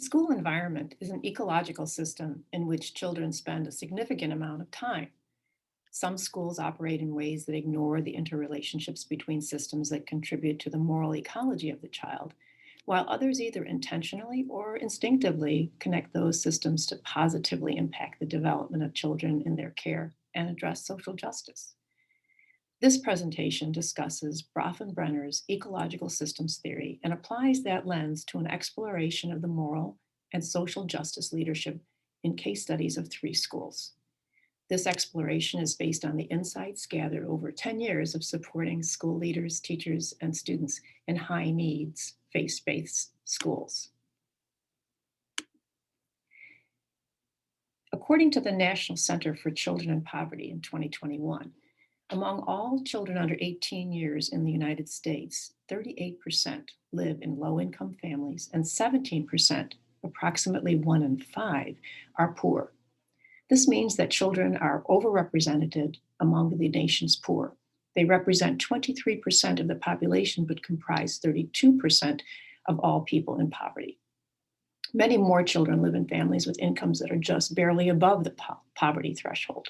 School environment is an ecological system in which children spend a significant amount of time. Some schools operate in ways that ignore the interrelationships between systems that contribute to the moral ecology of the child, while others either intentionally or instinctively connect those systems to positively impact the development of children in their care and address social justice. This presentation discusses Broffenbrenner's ecological systems theory and applies that lens to an exploration of the moral and social justice leadership in case studies of three schools. This exploration is based on the insights gathered over 10 years of supporting school leaders, teachers, and students in high needs faith-based schools. According to the National Center for Children in Poverty in 2021, among all children under 18 years in the United States, 38% live in low-income families and 17%, approximately 1 in 5, are poor. This means that children are overrepresented among the nation's poor. They represent 23% of the population, but comprise 32% of all people in poverty. Many more children live in families with incomes that are just barely above the poverty threshold.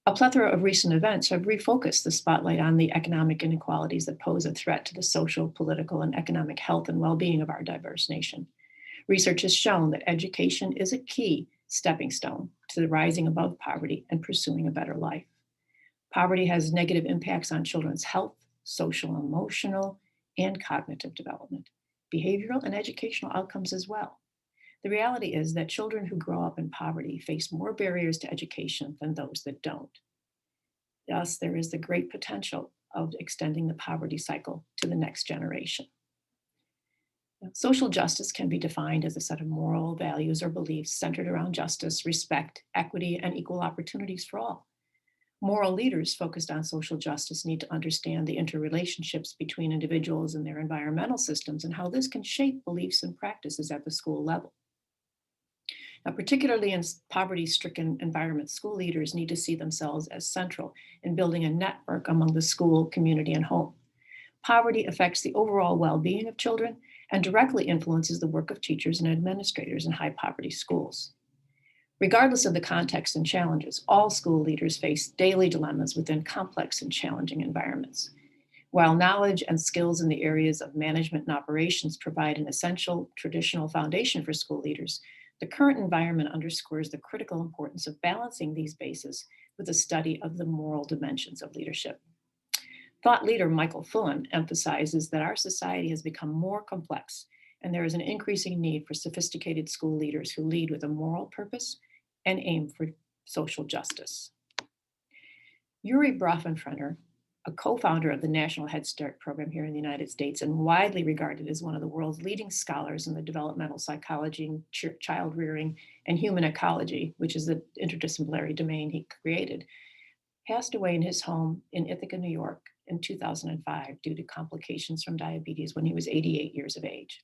A plethora of recent events have refocused the spotlight on the economic inequalities that pose a threat to the social, political, and economic health and well-being of our diverse nation. Research has shown that education is a key stepping stone to the rising above poverty and pursuing a better life. Poverty has negative impacts on children's health, social, emotional, and cognitive development, behavioral and educational outcomes as well. The reality is that children who grow up in poverty face more barriers to education than those that don't. Thus, there is the great potential of extending the poverty cycle to the next generation. Social justice can be defined as a set of moral values or beliefs centered around justice, respect, equity, and equal opportunities for all. Moral leaders focused on social justice need to understand the interrelationships between individuals and their environmental systems and how this can shape beliefs and practices at the school level. Now, particularly in poverty-stricken environments, school leaders need to see themselves as central in building a network among the school, community, and home. Poverty affects the overall well-being of children and directly influences the work of teachers and administrators in high-poverty schools. Regardless of the context and challenges, all school leaders face daily dilemmas within complex and challenging environments. While knowledge and skills in the areas of management and operations provide an essential traditional foundation for school leaders, the current environment underscores the critical importance of balancing these bases with a study of the moral dimensions of leadership. Thought leader Michael Fullen emphasizes that our society has become more complex, and there is an increasing need for sophisticated school leaders who lead with a moral purpose and aim for social justice. Yuri Broffenbrenner, a co-founder of the National Head Start program here in the United States and widely regarded as one of the world's leading scholars in the developmental psychology, child rearing, and human ecology, which is the interdisciplinary domain he created, passed away in his home in Ithaca, New York in 2005 due to complications from diabetes when he was 88 years of age.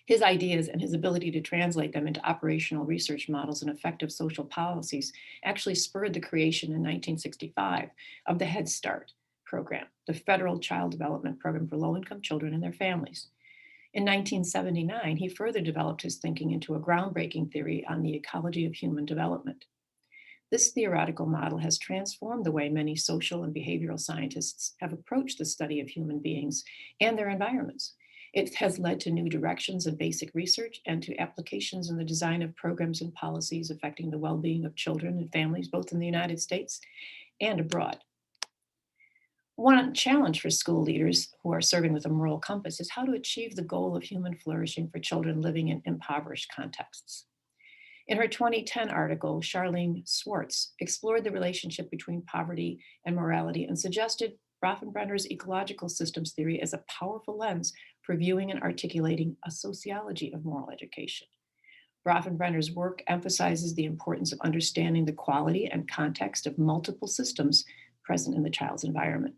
His ideas and his ability to translate them into operational research models and effective social policies actually spurred the creation in 1965 of the Head Start program, the federal child development program for low-income children and their families. In 1979, he further developed his thinking into a groundbreaking theory on the ecology of human development. This theoretical model has transformed the way many social and behavioral scientists have approached the study of human beings and their environments. It has led to new directions in basic research and to applications in the design of programs and policies affecting the well-being of children and families, both in the United States and abroad. One challenge for school leaders who are serving with a moral compass is how to achieve the goal of human flourishing for children living in impoverished contexts. In her 2010 article, Charlene Swartz explored the relationship between poverty and morality and suggested Broffenbrenner's ecological systems theory as a powerful lens for viewing and articulating a sociology of moral education. Broffenbrenner's work emphasizes the importance of understanding the quality and context of multiple systems present in the child's environment.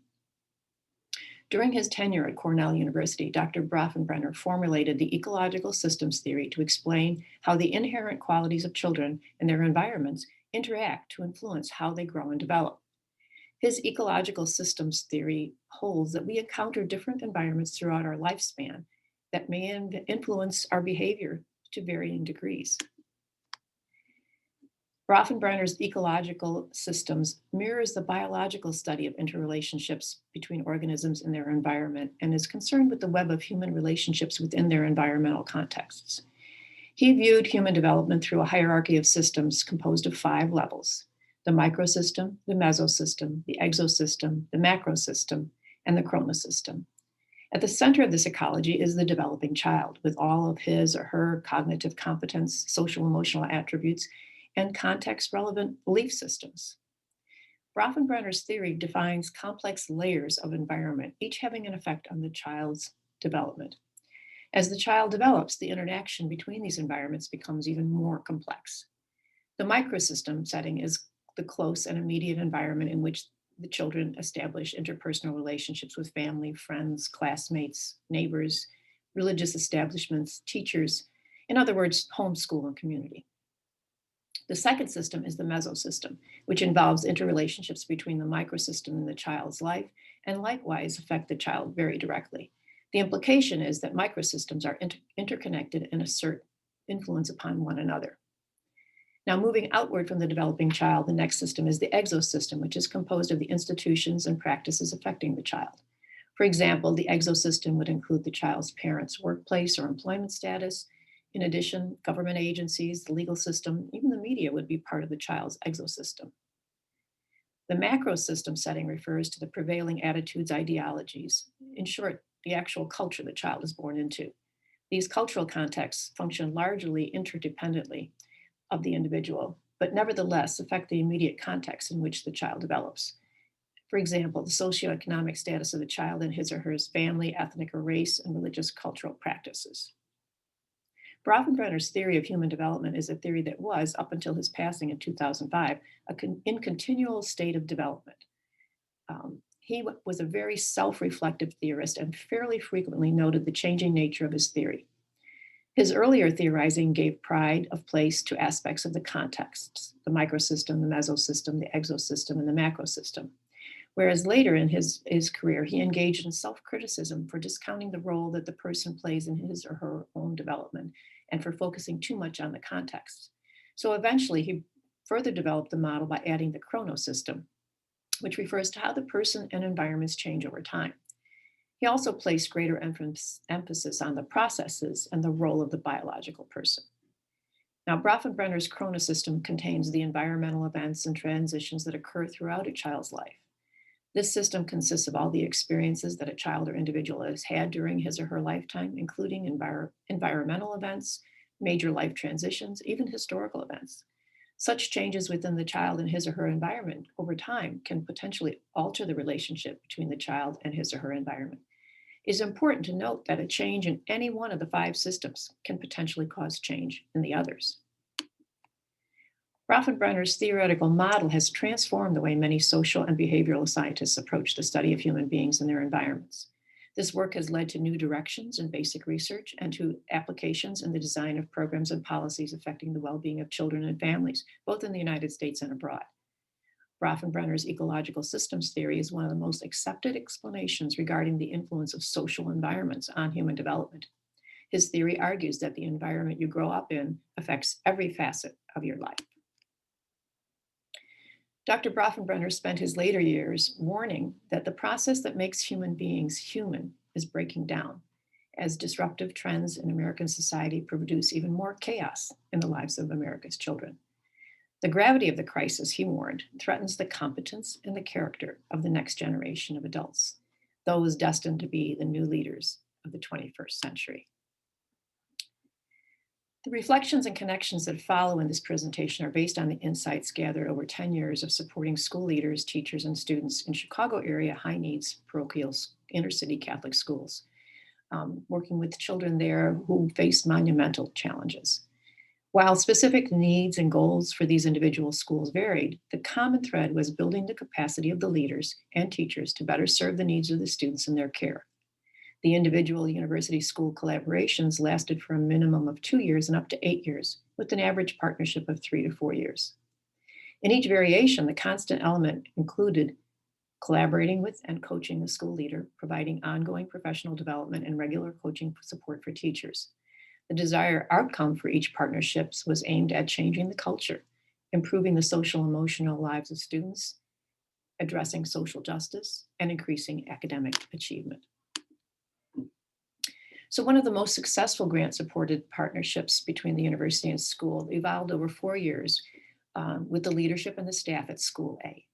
During his tenure at Cornell University, Dr. Broffenbrenner formulated the ecological systems theory to explain how the inherent qualities of children and their environments interact to influence how they grow and develop. His ecological systems theory holds that we encounter different environments throughout our lifespan, that may influence our behavior to varying degrees. Broffenbrenner's ecological systems mirrors the biological study of interrelationships between organisms and their environment and is concerned with the web of human relationships within their environmental contexts. He viewed human development through a hierarchy of systems composed of 5 levels: the microsystem, the mesosystem, the exosystem, the macrosystem, and the chronosystem. At the center of this ecology is the developing child, with all of his or her cognitive competence, social emotional attributes, and context relevant belief systems. Broffenbrenner's theory defines complex layers of environment, each having an effect on the child's development. As the child develops, the interaction between these environments becomes even more complex. The microsystem setting is the close and immediate environment in which the children establish interpersonal relationships with family, friends, classmates, neighbors, religious establishments, teachers, in other words, home, school, and community. The second system is the mesosystem, which involves interrelationships between the microsystem and the child's life, and likewise affect the child very directly. The implication is that microsystems are interconnected and assert influence upon one another. Now, moving outward from the developing child, the next system is the exosystem, which is composed of the institutions and practices affecting the child. For example, the exosystem would include the child's parents' workplace or employment status. In addition, government agencies, the legal system, even the media would be part of the child's exosystem. The macro system setting refers to the prevailing attitudes, ideologies, in short, the actual culture the child is born into. These cultural contexts function largely interdependently of the individual, but nevertheless affect the immediate context in which the child develops. For example, the socioeconomic status of the child and his or her family, ethnic or race, and religious cultural practices. Broffenbrenner's theory of human development is a theory that was, up until his passing in 2005, in continual state of development. He was a very self-reflective theorist and fairly frequently noted the changing nature of his theory. His earlier theorizing gave pride of place to aspects of the contexts, the microsystem, the mesosystem, the exosystem, and the macrosystem. Whereas later in his career, he engaged in self-criticism for discounting the role that the person plays in his or her own development and for focusing too much on the context. So eventually, he further developed the model by adding the chronosystem, which refers to how the person and environments change over time. He also placed greater emphasis on the processes and the role of the biological person. Now, Broffenbrenner's chronosystem contains the environmental events and transitions that occur throughout a child's life. This system consists of all the experiences that a child or individual has had during his or her lifetime, including environmental events, major life transitions, even historical events. Such changes within the child and his or her environment over time can potentially alter the relationship between the child and his or her environment. It is important to note that a change in any one of the 5 systems can potentially cause change in the others. Broffenbrenner's theoretical model has transformed the way many social and behavioral scientists approach the study of human beings and their environments. This work has led to new directions in basic research and to applications in the design of programs and policies affecting the well-being of children and families, both in the United States and abroad. Broffenbrenner's ecological systems theory is one of the most accepted explanations regarding the influence of social environments on human development. His theory argues that the environment you grow up in affects every facet of your life. Dr. Broffenbrenner spent his later years warning that the process that makes human beings human is breaking down, as disruptive trends in American society produce even more chaos in the lives of America's children. The gravity of the crisis, he warned, threatens the competence and the character of the next generation of adults, those destined to be the new leaders of the 21st century. The reflections and connections that follow in this presentation are based on the insights gathered over 10 years of supporting school leaders, teachers, and students in Chicago area high-needs parochial inner-city Catholic schools, working with children there who face monumental challenges. While specific needs and goals for these individual schools varied, the common thread was building the capacity of the leaders and teachers to better serve the needs of the students in their care. The individual university school collaborations lasted for a minimum of 2 years and up to 8 years, with an average partnership of 3 to 4 years. In each variation, the constant element included collaborating with and coaching the school leader, providing ongoing professional development and regular coaching support for teachers. The desired outcome for each partnership was aimed at changing the culture, improving the social and emotional lives of students, addressing social justice, and increasing academic achievement. So one of the most successful grant-supported partnerships between the university and school evolved over 4 years with the leadership and the staff at School A.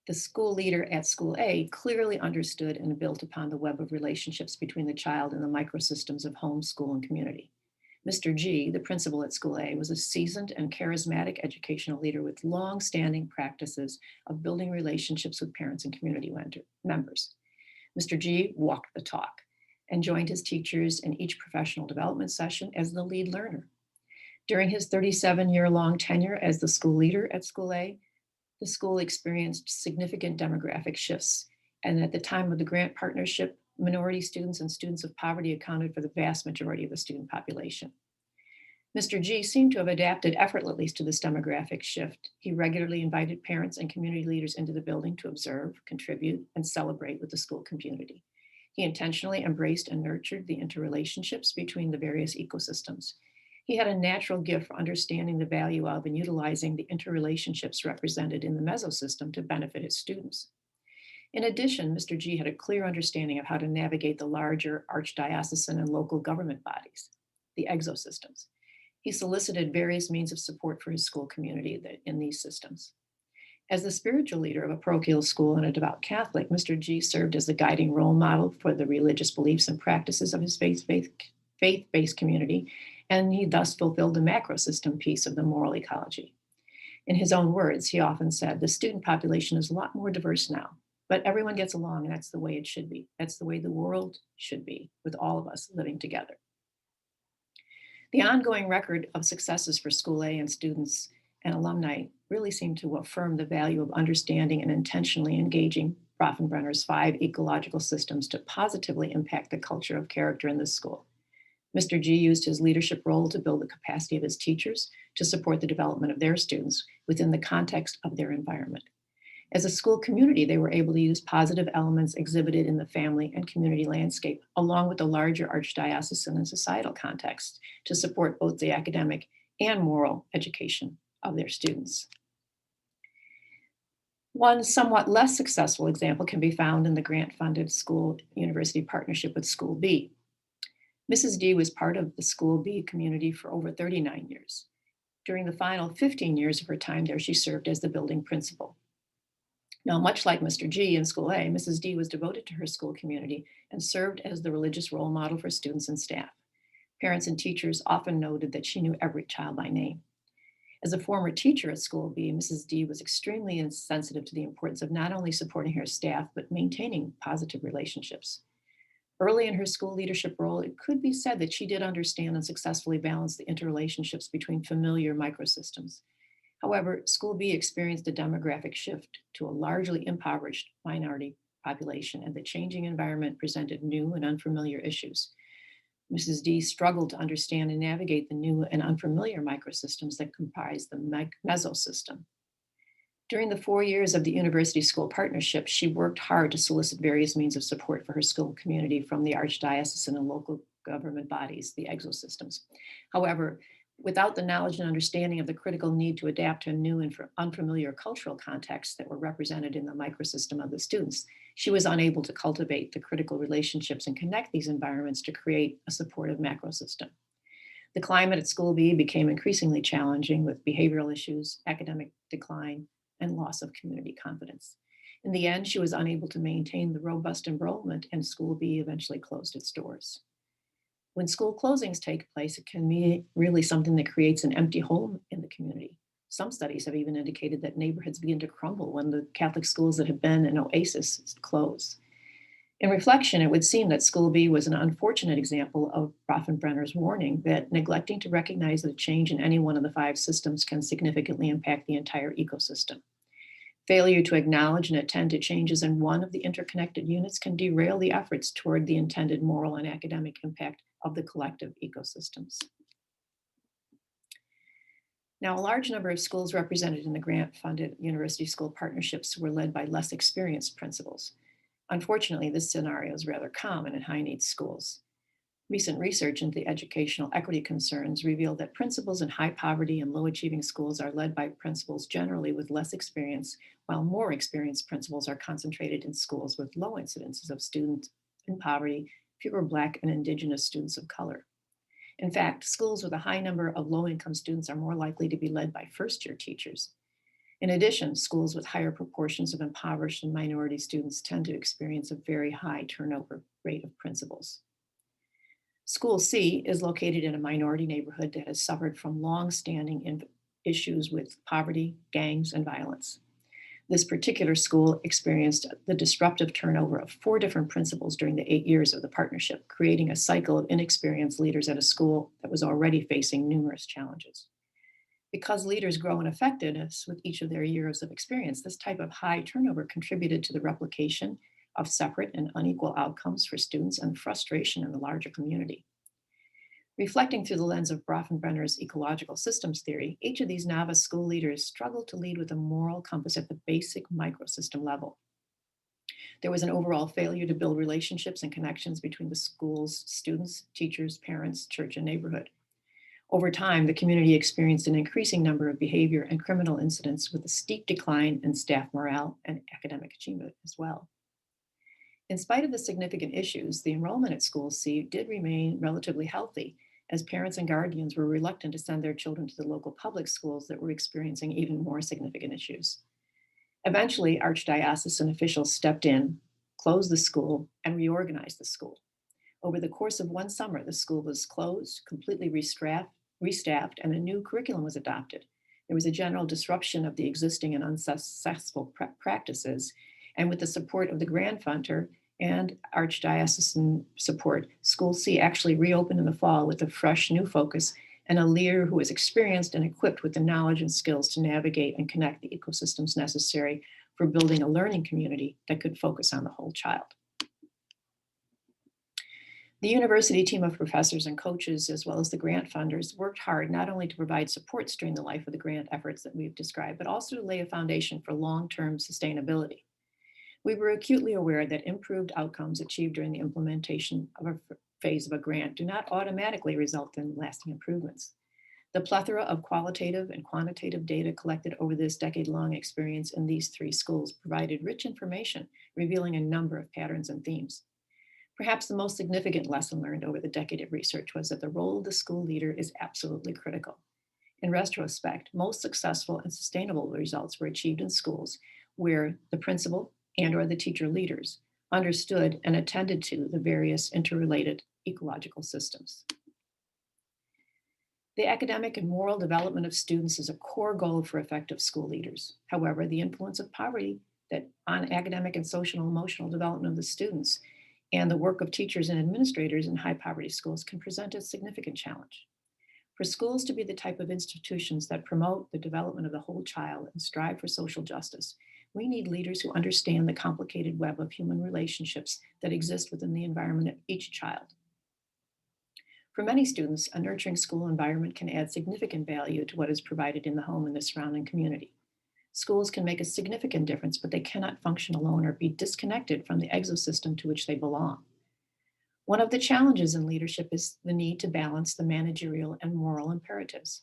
The school leader at School A clearly understood and built upon the web of relationships between the child and the microsystems of home, school, and community. Mr. G, the principal at School A, was a seasoned and charismatic educational leader with long-standing practices of building relationships with parents and community members. Mr. G walked the talk and joined his teachers in each professional development session as the lead learner. During his 37-year-long tenure as the school leader at School A, the school experienced significant demographic shifts. And at the time of the grant partnership, minority students and students of poverty accounted for the vast majority of the student population. Mr. G seemed to have adapted effortlessly to this demographic shift. He regularly invited parents and community leaders into the building to observe, contribute, and celebrate with the school community. He intentionally embraced and nurtured the interrelationships between the various ecosystems. He had a natural gift for understanding the value of and utilizing the interrelationships represented in the mesosystem to benefit his students. In addition, Mr. G had a clear understanding of how to navigate the larger archdiocesan and local government bodies, the exosystems. He solicited various means of support for his school community in these systems. As the spiritual leader of a parochial school and a devout Catholic, Mr. G served as the guiding role model for the religious beliefs and practices of his faith-based community, and he thus fulfilled the macrosystem piece of the moral ecology. In his own words, he often said, the student population is a lot more diverse now, but everyone gets along, and that's the way it should be. That's the way the world should be, with all of us living together. The ongoing record of successes for School A and students and alumni really seem to affirm the value of understanding and intentionally engaging Broffenbrenner's 5 ecological systems to positively impact the culture of character in this school. Mr. G used his leadership role to build the capacity of his teachers to support the development of their students within the context of their environment. As a school community, they were able to use positive elements exhibited in the family and community landscape, along with the larger archdiocesan and societal context, to support both the academic and moral education of their students. One somewhat less successful example can be found in the grant-funded school-university partnership with School B. Mrs. D was part of the School B community for over 39 years. During the final 15 years of her time there, she served as the building principal. Now, much like Mr. G in School A, Mrs. D was devoted to her school community and served as the religious role model for students and staff. Parents and teachers often noted that she knew every child by name. As a former teacher at School B, Mrs. D was extremely sensitive to the importance of not only supporting her staff, but maintaining positive relationships. Early in her school leadership role, it could be said that she did understand and successfully balance the interrelationships between familiar microsystems. However, School B experienced a demographic shift to a largely impoverished minority population, and the changing environment presented new and unfamiliar issues. Mrs. D struggled to understand and navigate the new and unfamiliar microsystems that comprise the mesosystem. During the 4 years of the university school partnership, she worked hard to solicit various means of support for her school community from the archdiocesan and local government bodies, the exosystems. However, without the knowledge and understanding of the critical need to adapt to new and unfamiliar cultural contexts that were represented in the microsystem of the students, she was unable to cultivate the critical relationships and connect these environments to create a supportive macrosystem. The climate at School B became increasingly challenging with behavioral issues, academic decline, and loss of community confidence. In the end, she was unable to maintain the robust enrollment, and School B eventually closed its doors. When school closings take place, it can be really something that creates an empty hole in the community. Some studies have even indicated that neighborhoods begin to crumble when the Catholic schools that have been an oasis close. In reflection, it would seem that School B was an unfortunate example of Broffenbrenner's warning that neglecting to recognize that a change in any one of the 5 systems can significantly impact the entire ecosystem. Failure to acknowledge and attend to changes in one of the interconnected units can derail the efforts toward the intended moral and academic impact of the collective ecosystems. Now, a large number of schools represented in the grant-funded university school partnerships were led by less experienced principals. Unfortunately, this scenario is rather common in high-needs schools. Recent research into educational equity concerns revealed that principals in high poverty and low achieving schools are led by principals generally with less experience, while more experienced principals are concentrated in schools with low incidences of students in poverty, fewer Black and Indigenous students of color. In fact, schools with a high number of low income students are more likely to be led by first year teachers. In addition, schools with higher proportions of impoverished and minority students tend to experience a very high turnover rate of principals. School C is located in a minority neighborhood that has suffered from long-standing issues with poverty, gangs, and violence. This particular school experienced the disruptive turnover of 4 different principals during the 8 years of the partnership, creating a cycle of inexperienced leaders at a school that was already facing numerous challenges. Because leaders grow in effectiveness with each of their years of experience, this type of high turnover contributed to the replication of separate and unequal outcomes for students and frustration in the larger community. Reflecting through the lens of Broffenbrenner's ecological systems theory, each of these novice school leaders struggled to lead with a moral compass at the basic microsystem level. There was an overall failure to build relationships and connections between the school's students, teachers, parents, church, and neighborhood. Over time, the community experienced an increasing number of behavior and criminal incidents with a steep decline in staff morale and academic achievement as well. In spite of the significant issues, the enrollment at School C did remain relatively healthy, as parents and guardians were reluctant to send their children to the local public schools that were experiencing even more significant issues. Eventually, archdiocesan officials stepped in, closed the school, and reorganized the school. Over the course of one summer, the school was closed, completely restaffed, and a new curriculum was adopted. There was a general disruption of the existing and unsuccessful practices, and with the support of the grant funder and archdiocesan support, School C actually reopened in the fall with a fresh new focus and a leader who was experienced and equipped with the knowledge and skills to navigate and connect the ecosystems necessary for building a learning community that could focus on the whole child. The university team of professors and coaches, as well as the grant funders, worked hard not only to provide supports during the life of the grant efforts that we've described, but also to lay a foundation for long-term sustainability. We were acutely aware that improved outcomes achieved during the implementation of a phase of a grant do not automatically result in lasting improvements. The plethora of qualitative and quantitative data collected over this decade-long experience in these 3 schools provided rich information, revealing a number of patterns and themes. Perhaps the most significant lesson learned over the decade of research was that the role of the school leader is absolutely critical. In retrospect, most successful and sustainable results were achieved in schools where the principal and/or the teacher leaders understood and attended to the various interrelated ecological systems. The academic and moral development of students is a core goal for effective school leaders. However, the influence of poverty on academic and social and emotional development of the students and the work of teachers and administrators in high poverty schools can present a significant challenge. For schools to be the type of institutions that promote the development of the whole child and strive for social justice, we need leaders who understand the complicated web of human relationships that exist within the environment of each child. For many students, a nurturing school environment can add significant value to what is provided in the home and the surrounding community. Schools can make a significant difference, but they cannot function alone or be disconnected from the exosystem to which they belong. One of the challenges in leadership is the need to balance the managerial and moral imperatives.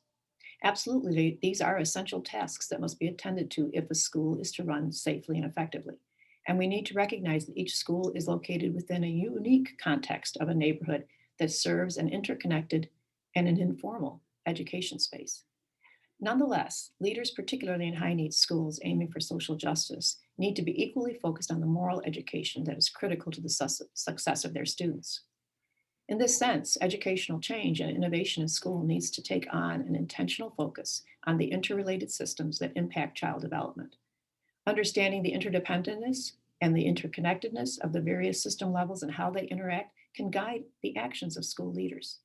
Absolutely, these are essential tasks that must be attended to if a school is to run safely and effectively. And we need to recognize that each school is located within a unique context of a neighborhood that serves an interconnected and an informal education space. Nonetheless, leaders, particularly in high needs schools aiming for social justice, need to be equally focused on the moral education that is critical to the success of their students. In this sense, educational change and innovation in school needs to take on an intentional focus on the interrelated systems that impact child development. Understanding the interdependentness and the interconnectedness of the various system levels and how they interact can guide the actions of school leaders.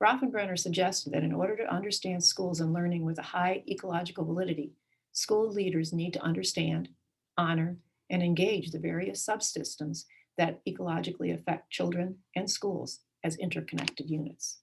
Broffenbrenner suggested that in order to understand schools and learning with a high ecological validity, school leaders need to understand, honor, and engage the various subsystems that ecologically affect children and schools as interconnected units.